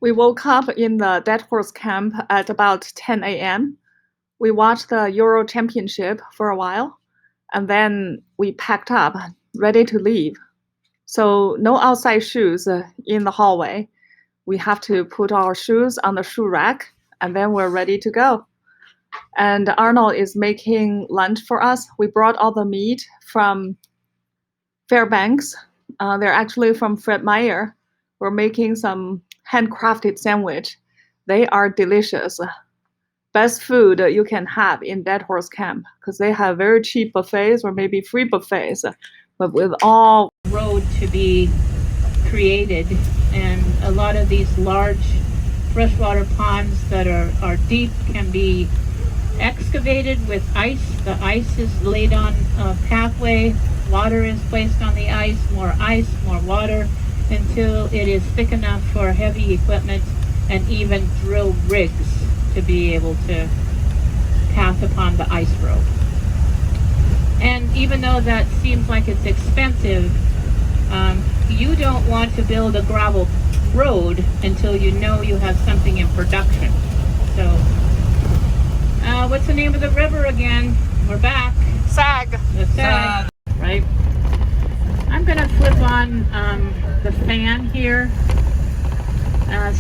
We woke up in the Deadhorse Camp at about 10 a.m. We watched the Euro Championship for a while, and then we packed up, ready to leave. So no outside shoes in the hallway. We have to put our shoes on the shoe rack, and then we're ready to go. And Arnold is making lunch for us. We brought all the meat from Fairbanks. They're actually from Fred Meyer. We're making some handcrafted sandwich. They are delicious. Best food you can have in Deadhorse Camp because they have very cheap buffets or maybe free buffets, but with all road to be created, and a lot of these large freshwater ponds that are deep can be excavated with ice. The ice is laid on a pathway, water is placed on the ice, more water, until it is thick enough for heavy equipment and even drill rigs to be able to pass upon the ice road. And even though that seems like it's expensive, you don't want to build a gravel road until you know you have something in production. So, what's the name of the river again? We're back. Sag. The Sag, right? I'm gonna flip on the fan here.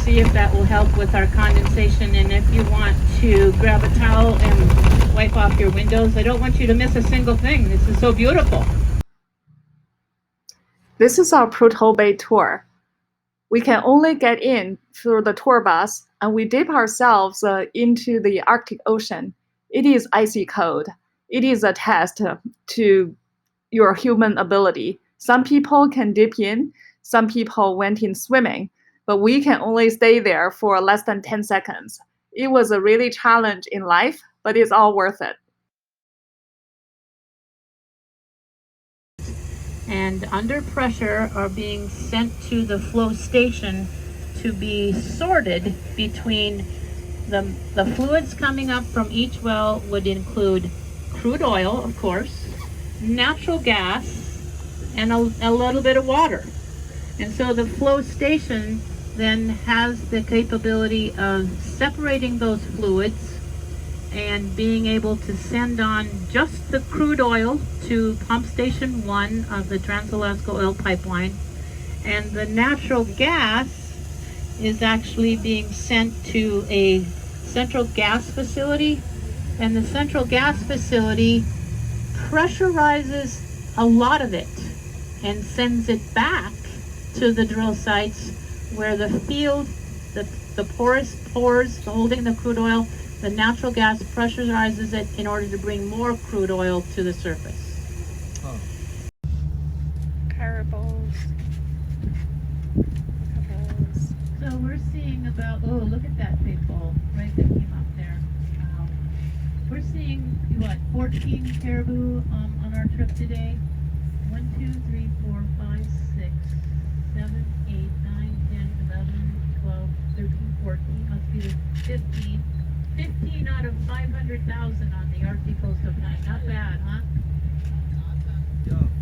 See if that will help with our condensation, and if you want to grab a towel and wipe off your windows. I don't want you to miss a single thing. This is so beautiful. This is our Prudhoe Bay Tour. We can only get in through the tour bus, and we dip ourselves into the Arctic Ocean. It is Icy Code. It is a test to your human ability. Some people can dip in, some people went in swimming, but we can only stay there for less than 10 seconds. It was a really challenge in life, but it's all worth it. And under pressure are being sent to the flow station to be sorted between the fluids coming up from each well would include crude oil, of course, natural gas, and a little bit of water. And so the flow station then has the capability of separating those fluids and being able to send on just the crude oil to pump station 1 of the Trans-Alaska Oil Pipeline, and the natural gas is actually being sent to a central gas facility, and the central gas facility pressurizes a lot of it and sends it back to the drill sites where the field, the porous pores holding the crude oil, the natural gas pressurizes it in order to bring more crude oil to the surface. Oh. Caribous. So we're seeing about, oh, look at that big bull right that came up there. Wow. We're seeing, what, 14 caribou on our trip today? 1, 2, 3, 4, 5, 6, 7, 8, 9, 10, 11, 12, 13, 14, must be the 15. 15 out of 500,000 on the Arctic coast of Maine. Not bad, huh?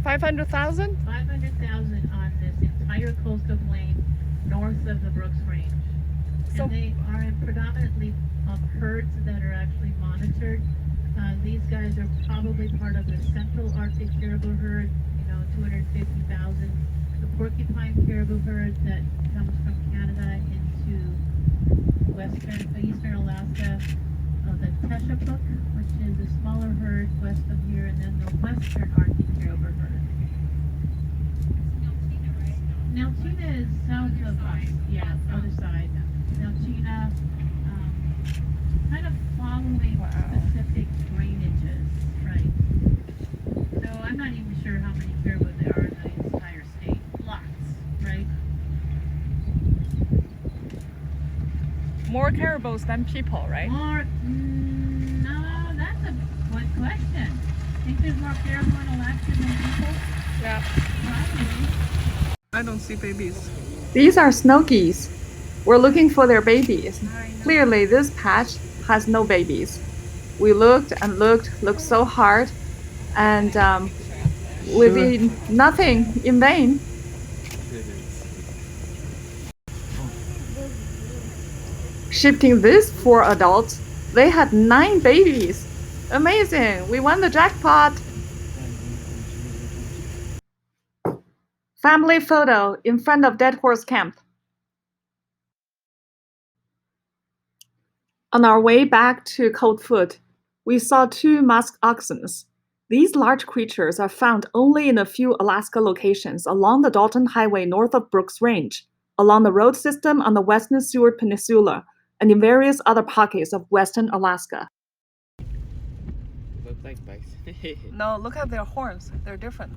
500,000? 500,000 on this entire coast of Maine, north of the Brooks Range. And they are in predominantly herds that are actually monitored. These guys are probably part of the Central Arctic caribou herd, 250,000. The porcupine caribou herd that comes from Canada into eastern Alaska, the Teshepuk, which is a smaller herd west of here, and then the western Arctic caribou herd. Nalchina is south of us, yeah, other side. Nalchina, kind of following specific drainages, right? So I'm not even sure how many caribou there are in the entire state. Lots, right? More caribous than people, right? More? No, that's a good question. Think there's more caribou in Alaska than people? Yeah. Probably. I don't see babies. These are Snookies. We're looking for their babies. Clearly, this patch has no babies. We looked and looked so hard, and we did nothing in vain. Shifting these 4 adults, they had 9 babies. Amazing! We won the jackpot! Family photo in front of Deadhorse Camp. On our way back to Coldfoot, we saw 2 Musk Oxes. These large creatures are found only in a few Alaska locations along the Dalton Highway north of Brooks Range, along the road system on the Western Seward Peninsula, and in various other pockets of western Alaska. Look like bikes. No, look at their horns. They're different.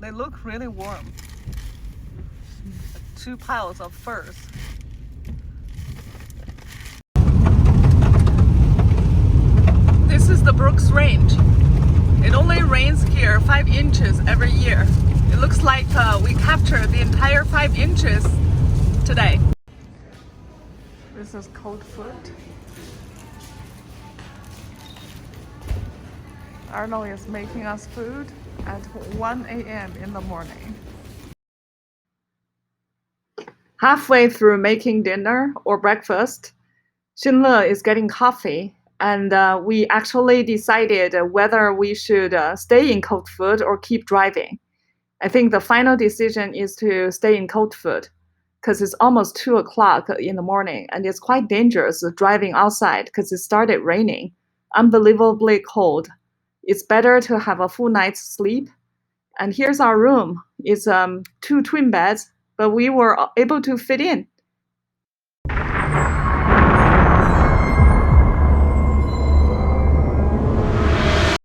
They look really warm. 2 piles of furs. This is the Brooks Range. It only rains here 5 inches every year. It looks like we captured the entire 5 inches today. This is Coldfoot. Arnold is making us food at 1 a.m. in the morning. Halfway through making dinner or breakfast, Xinle is getting coffee, and we actually decided whether we should stay in Coldfoot or keep driving. I think the final decision is to stay in Coldfoot because it's almost 2 o'clock in the morning, and it's quite dangerous driving outside because it started raining. Unbelievably cold. It's better to have a full night's sleep. And here's our room. It's 2 twin beds, but we were able to fit in.